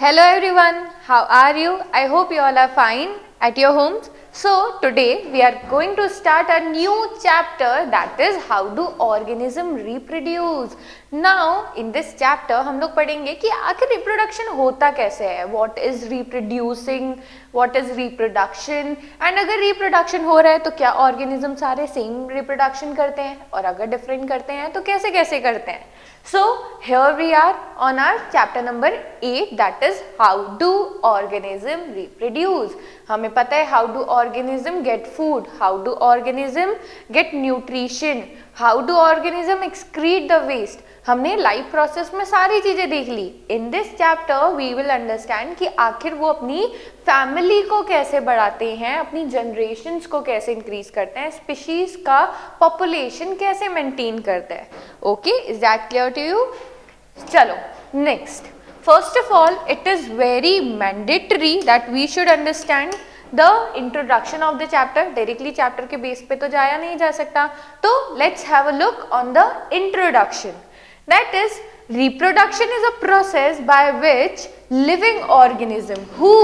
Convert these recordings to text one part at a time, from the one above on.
Hello everyone, how are you? I hope you all are fine at your homes. So today we are going to start a new chapter, that is how do organism reproduce. Now in this chapter हम लोग पढ़ेंगे कि आखिर reproduction होता कैसे है, what is reproducing, what is reproduction, and अगर reproduction हो रहा है तो क्या ऑर्गेनिज्म सारे सेम रिप्रोडक्शन करते हैं और अगर डिफरेंट करते हैं तो कैसे कैसे करते हैं. So here we are on our chapter number 8, that is how do organism reproduce. हमें पता है how do organism get food, how do organism get nutrition, how do organism excrete the waste. हमने लाइफ प्रोसेस में सारी चीजें देख ली. In this chapter we will understand कि आखिर वो अपनी फैमिली को कैसे बढ़ाते हैं, अपनी जनरेशन्स को कैसे इंक्रीज करते हैं, स्पीशीज का पॉपुलेशन कैसे मेंटेन करते हैं. Okay, is that clear to you? चलो next. First of all it is very mandatory that we should understand the introduction of the chapter. Directly chapter के बेस पे तो जाया नहीं जा सकता, तो let's have a look on the introduction. That is, reproduction is a process by which living organism, who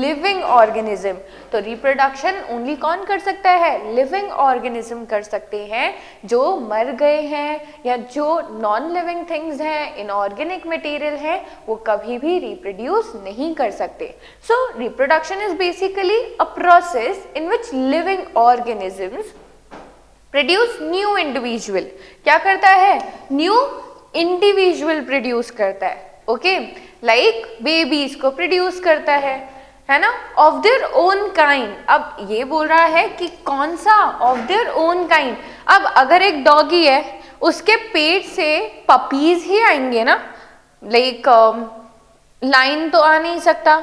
living organism, तो reproduction only कौन कर सकता है? living organism कर सकते हैं जो मर गए हैं या जो non living things हैं, inorganic material हैं, वो कभी भी reproduce नहीं कर सकते. So reproduction is basically a process in which living organisms produce new individual. क्या करता है? new इंडिविजुअल प्रोड्यूस करता है. ओके, लाइक बेबीज को प्रोड्यूस करता है ना, ऑफ देयर ओन काइंड. अब ये बोल रहा है कि कौन सा ऑफ देयर ओन काइंड. अब अगर एक डॉगी है, उसके पेट से पपीज ही आएंगे ना, लाइक लाइन तो आ नहीं सकता,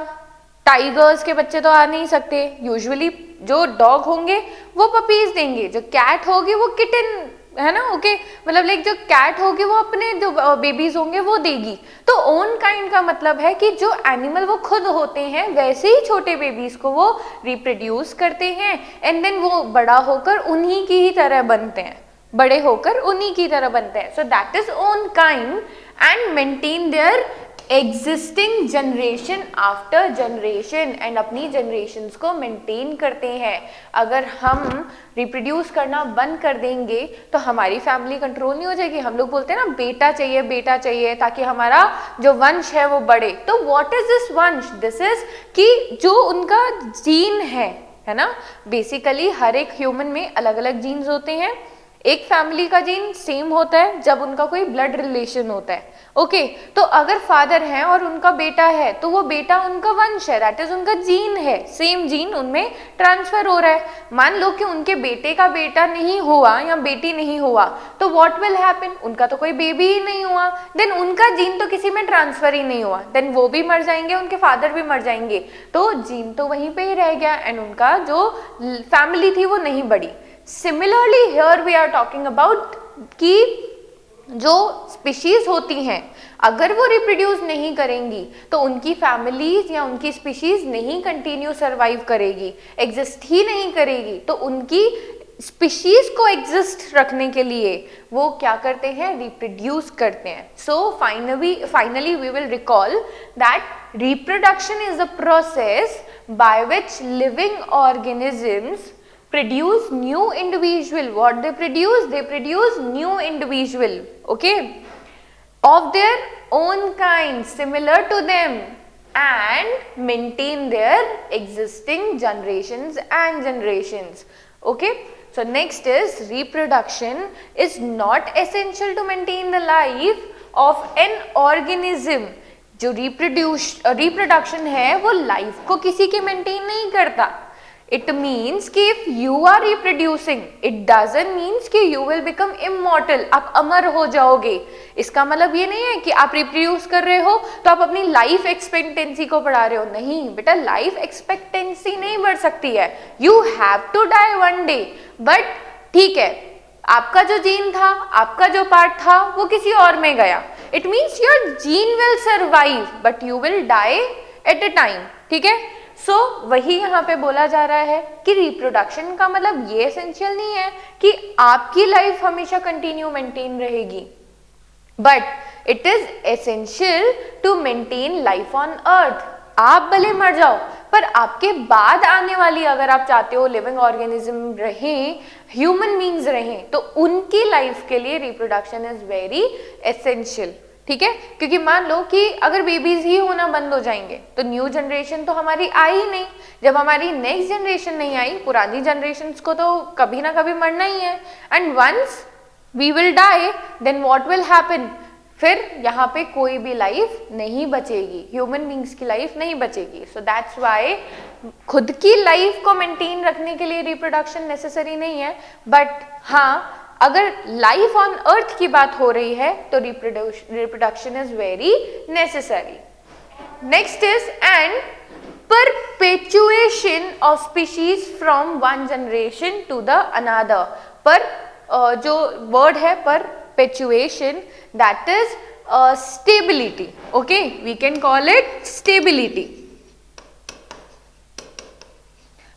टाइगर्स के बच्चे तो आ नहीं सकते. यूजुअली जो डॉग होंगे वो पपीज देंगे, जो कैट होगी वो किटन, है ना. ओके, मतलब लाइक जो कैट होगी वो अपने जो बेबीज होंगे वो देगी. तो ओन काइंड का मतलब है कि जो एनिमल वो खुद होते हैं वैसे ही छोटे बेबीज को वो रिप्रोड्यूस करते हैं एंड देन वो बड़ा होकर उन्हीं की ही तरह बनते हैं, बड़े होकर उन्हीं की तरह बनते हैं. So that is own kind and maintain their existing generation after generation, and अपनी जनरेशन्स को मेंटेन करते हैं. अगर हम रिप्रोड्यूस करना बंद कर देंगे तो हमारी फैमिली कंट्रोल नहीं हो जाएगी. हम लोग बोलते हैं ना बेटा चाहिए ताकि हमारा जो वंश है वो बढ़े. तो व्हाट इज दिस वंश? दिस इज कि जो उनका जीन है ना. बेसिकली हर एक ह्यूमन में अलग अलग जीन्स होते हैं. एक फैमिली का जीन सेम होता है जब उनका कोई ब्लड रिलेशन होता है. ओके, तो अगर फादर हैं और उनका बेटा है तो वो बेटा उनका वंश है, दैट इज उनका जीन है, सेम जीन उनमें ट्रांसफर हो रहा है. मान लो कि उनके बेटे का बेटा नहीं हुआ या बेटी नहीं हुआ, तो व्हाट विल हैपन? उनका तो कोई बेबी ही नहीं हुआ, देन उनका जीन तो किसी में ट्रांसफर ही नहीं हुआ, देन वो भी मर जाएंगे, उनके फादर भी मर जाएंगे, तो जीन तो वहीं पे ही रह गया एंड उनका जो फैमिली थी वो नहीं बढ़ी. Similarly here we are talking about कि जो स्पीशीज होती हैं अगर वो रिप्रोड्यूस नहीं करेंगी तो उनकी फैमिलीज या उनकी स्पीशीज नहीं कंटिन्यू सरवाइव करेगी, एग्जिस्ट ही नहीं करेगी. तो उनकी स्पीशीज को एग्जिस्ट रखने के लिए वो क्या करते हैं? रिप्रोड्यूस करते हैं. So finally we will recall that reproduction is a process by which living organisms produce new individual. What they produce? They produce new individual, okay, of their own kind, similar to them, and maintain their existing generations and generations. Okay, so next is reproduction is not essential to maintain the life of an organism. जो reproduction है वो life को किसी के maintain नहीं करता. It means कि if you are reproducing, it doesn't means कि you will become immortal, आप अमर हो जाओगे. इसका मतलब ये नहीं है कि आप रिप्रोड्यूस कर रहे हो तो आप अपनी लाइफ एक्सपेक्टेंसी को बढ़ा रहे हो. नहीं बेटा, लाइफ एक्सपेक्टेंसी नहीं बढ़ सकती है. You have to die one day, but ठीक है, आपका जो जीन था, आपका जो पार्ट था वो किसी और में गया. It means your gene will survive, but you will die at a time. ठीक है. सो वही यहाँ पे बोला जा रहा है कि रिप्रोडक्शन का मतलब ये एसेंशियल नहीं है कि आपकी लाइफ हमेशा कंटिन्यू मेंटेन रहेगी, but it is essential to maintain life on earth. आप भले मर जाओ पर आपके बाद आने वाली, अगर आप चाहते हो लिविंग ऑर्गेनिज्म रहें, ह्यूमन बींग्स रहें, तो उनकी लाइफ के लिए रिप्रोडक्शन इज वेरी एसेंशियल। ठीक है, क्योंकि मान लो कि अगर बेबीज ही होना बंद हो जाएंगे तो न्यू जनरेशन तो हमारी आई ही नहीं। जब हमारी नेक्स्ट जनरेशन नहीं आई, पुरानी जनरेशन्स को तो कभी ना कभी मरना ही है। And once we will die, then what will happen, फिर यहाँ पे कोई भी लाइफ नहीं बचेगी, ह्यूमन बींग्स की लाइफ नहीं बचेगी। सो दैट्स वाई खुद की लाइफ को मेंटेन रखने के लिए रिप्रोडक्शन नेसेसरी नहीं है, बट हाँ अगर लाइफ ऑन अर्थ की बात हो रही है तो reproduction is very necessary. Next is and perpetuation of species from one generation to the another. पर जो वर्ड है perpetuation, that is stability. Okay, we can call it stability.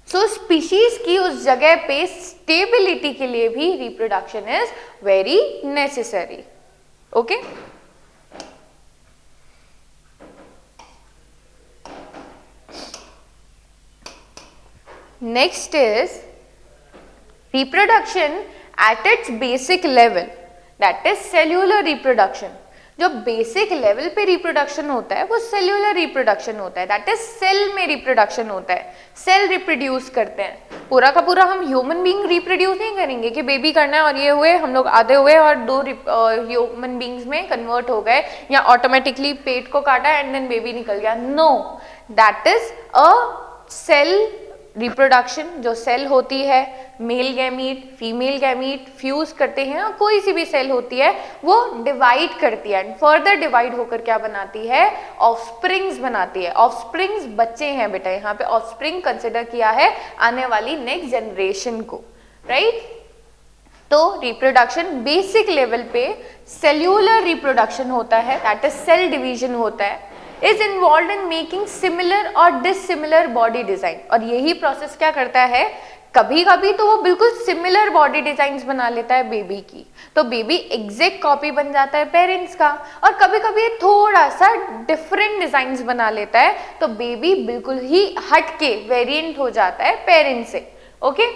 So species की उस जगह पे स्टेबिलिटी के लिए भी reproduction is very necessary. Okay, next is reproduction at its basic level, that is cellular reproduction. जो बेसिक लेवल पे reproduction होता है वो सेल्यूलर रिप्रोडक्शन होता है, दैट इज सेल में रिप्रोडक्शन होता है, सेल रिप्रोड्यूस करते हैं। पूरा का पूरा हम ह्यूमन बीइंग रिप्रोड्यूस नहीं करेंगे कि बेबी करना है और ये हुए, हम लोग आधे हुए और दो ह्यूमन बींग्स में कन्वर्ट हो गए, या ऑटोमेटिकली पेट को काटा एंड देन बेबी निकल गया। No, that is a cell reproduction. जो सेल होती है, male gamete female gamete fuse करते हैं, और कोई सी भी सेल होती है वो डिवाइड करती है, एंड फर्दर डिवाइड होकर क्या बनाती है, ऑफस्प्रिंग्स बनाती है। ऑफस्प्रिंग्स बच्चे हैं बेटा, यहाँ पे ऑफस्प्रिंग कंसिडर किया है आने वाली नेक्स्ट जनरेशन को, राइट। तो रिप्रोडक्शन बेसिक लेवल पे सेल्यूलर रिप्रोडक्शन होता है, दैट इज सेल डिवीजन होता है, is involved in making similar और dissimilar body design। और यही प्रोसेस क्या करता है, कभी कभी तो वो बिल्कुल सिमिलर बॉडी डिजाइन्स बना लेता है बेबी की, तो बेबी एग्जैक्ट कॉपी बन जाता है पेरेंट्स का, और कभी कभी थोड़ा सा डिफरेंट डिजाइन्स बना लेता है तो बेबी बिल्कुल ही हटके वेरिएंट हो जाता है पेरेंट्स से। ओके,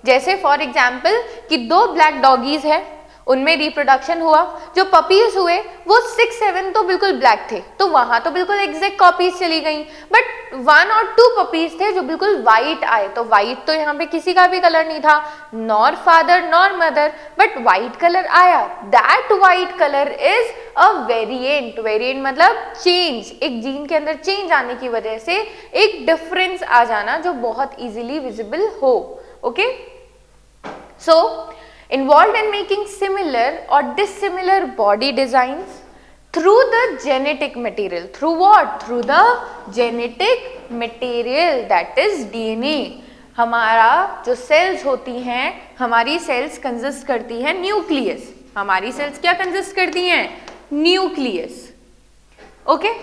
जैसे फॉर एग्जाम्पल कि दो ब्लैक डॉगीज है, उनमें रिप्रोडक्शन हुआ, जो पपीज हुए वो 6-7 तो बिल्कुल ब्लैक थे, तो वहां तो बिल्कुल एग्जैक्ट कॉपीज चली गई, बट 1 और 2 पपीज थे जो बिल्कुल वाइट आए, तो वाइट तो यहाँ पे किसी का भी कलर नहीं था, nor father nor mother, but white colour आया। That white colour is a variant. Variant मतलब चेंज, एक जीन के अंदर चेंज आने की वजह से एक डिफरेंस आ जाना जो बहुत इजीली विजिबल हो। Okay, so involved in making similar or dissimilar body designs through the genetic material. Through what? Through the genetic material, that is DNA। हमारा जो सेल्स होती हैं, हमारी सेल्स कंसिस्ट करती हैं न्यूक्लियस। हमारी सेल्स क्या कंसिस्ट करती हैं, न्यूक्लियस। ओके,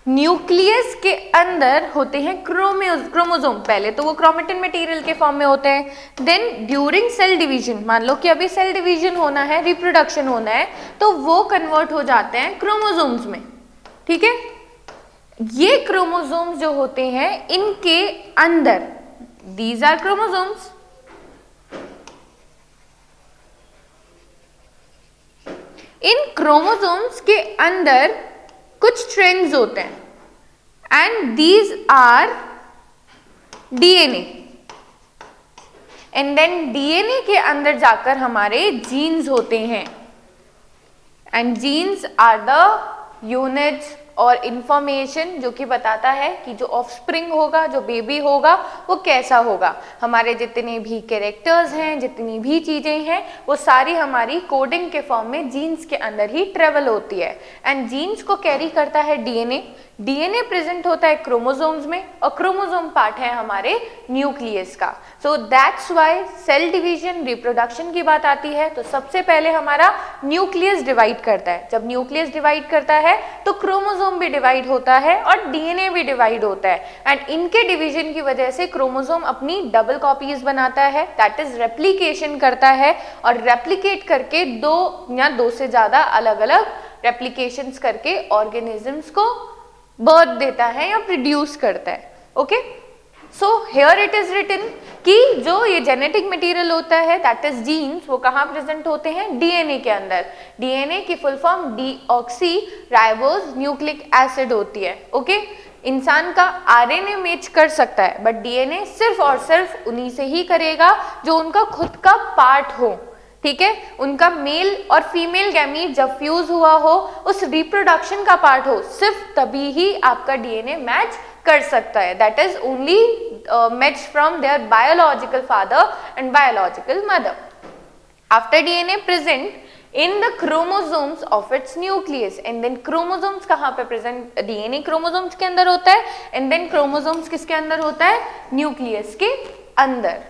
न्यूक्लियस के अंदर होते हैं क्रोमोसोम। पहले तो वो क्रोमेटिन मटेरियल के फॉर्म में होते हैं, देन ड्यूरिंग सेल डिवीजन, मान लो कि अभी सेल डिवीजन होना है, रिप्रोडक्शन होना है, तो वो कन्वर्ट हो जाते हैं क्रोमोसोम्स में। ठीक है, ये क्रोमोसोम्स जो होते हैं इनके अंदर, दीज आर क्रोमोसोम्स, इन क्रोमोसोम्स के अंदर कुछ स्ट्रैंड्स होते हैं, and these are DNA, and then DNA के अंदर जाकर हमारे जीन्स होते हैं, and genes are the units और इंफॉर्मेशन जो कि बताता है कि जो ऑफस्प्रिंग होगा, जो बेबी होगा वो कैसा होगा। हमारे जितने भी कैरेक्टर्स हैं, जितनी भी चीजें हैं, वो सारी हमारी कोडिंग के फॉर्म में जीन्स के अंदर ही ट्रेवल होती है, एंड जीन्स को कैरी करता है डीएनए। डीएनए प्रेजेंट होता है क्रोमोसोम्स में, और क्रोमोसोम पार्ट है हमारे न्यूक्लियस का। So that's why cell division, reproduction की बात आती है तो सबसे पहले हमारा न्यूक्लियस डिवाइड करता है। जब न्यूक्लियस डिवाइड करता है तो क्रोमोसोम भी डिवाइड होता है और डीएनए भी डिवाइड होता है, एंड इनके डिवीजन की वजह से क्रोमोसोम अपनी डबल कॉपीज बनाता है, दैट इज रेप्लिकेशन करता है, और रेप्लिकेट करके 2 या 2 से ज्यादा अलग अलग रेप्लिकेशंस करके ऑर्गेनिजम्स को बर्थ देता है या प्रोड्यूस करता है। Okay, so here it is written कि जो ये जेनेटिक मटेरियल होता है दैट इज जीन्स, वो कहाँ प्रेजेंट होते हैं? डीएनए के अंदर। डीएनए की full form deoxy ribose nucleic acid होती है। ओके, इंसान का आरएनए मैच कर सकता है बट डीएनए सिर्फ और सिर्फ उन्हीं से ही करेगा जो उनका खुद का पार्ट हो। ठीक है, उनका मेल और फीमेल गैमीट जब फ्यूज हुआ हो, उस रिप्रोडक्शन का पार्ट हो, सिर्फ तभी ही आपका डीएनए मैच कर सकता है। That is only match from their biological father and biological mother. After DNA present in the chromosomes of its nucleus, and then chromosomes कहाँ पे प्रेजेंट? डीएनए क्रोमोसोम्स के अंदर होता है, एंड देन क्रोमोसोम्स किसके अंदर होता है? न्यूक्लियस के अंदर।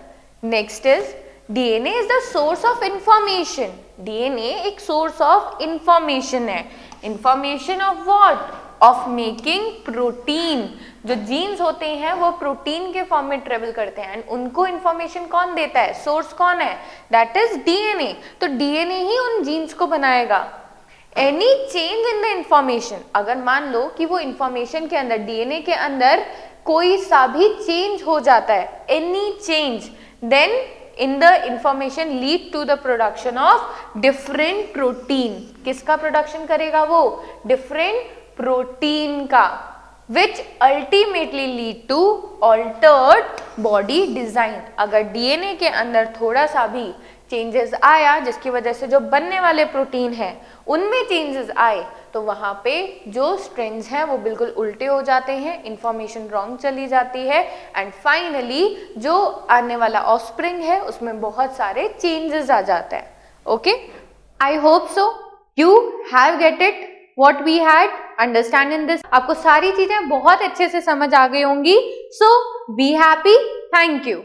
Next is DNA is the source of information. DNA एक सोर्स ऑफ इंफॉर्मेशन है। Information of what? Of making protein. जो जीन्स होते हैं वो प्रोटीन के फॉर्म में ट्रेवल करते हैं, एंड उनको इंफॉर्मेशन कौन देता है? सोर्स कौन है? That is DNA. तो डीएनए ही उन जीन्स को बनाएगा। Any change in the information, अगर मान लो कि वो इंफॉर्मेशन के अंदर, डीएनए के अंदर कोई सा भी चेंज हो जाता है, any change, then in the information lead to the production of different protein। किसका प्रोडक्शन करेगा वो? different protein का, which ultimately lead to altered body design। अगर डीएनए के अंदर थोड़ा सा भी चेंजेस आया जिसकी वजह से जो बनने वाले प्रोटीन है उनमें चेंजेस आए, तो वहां पे जो स्ट्रैंड्स हैं वो बिल्कुल उल्टे हो जाते हैं, इंफॉर्मेशन रॉन्ग चली जाती है, एंड फाइनली जो आने वाला ऑफस्प्रिंग है उसमें बहुत सारे चेंजेस आ जाते हैं। Okay, I hope so you have get it what we had understand in this. आपको सारी चीजें बहुत अच्छे से समझ आ गई होंगी। सो बी हैप्पी। Thank you.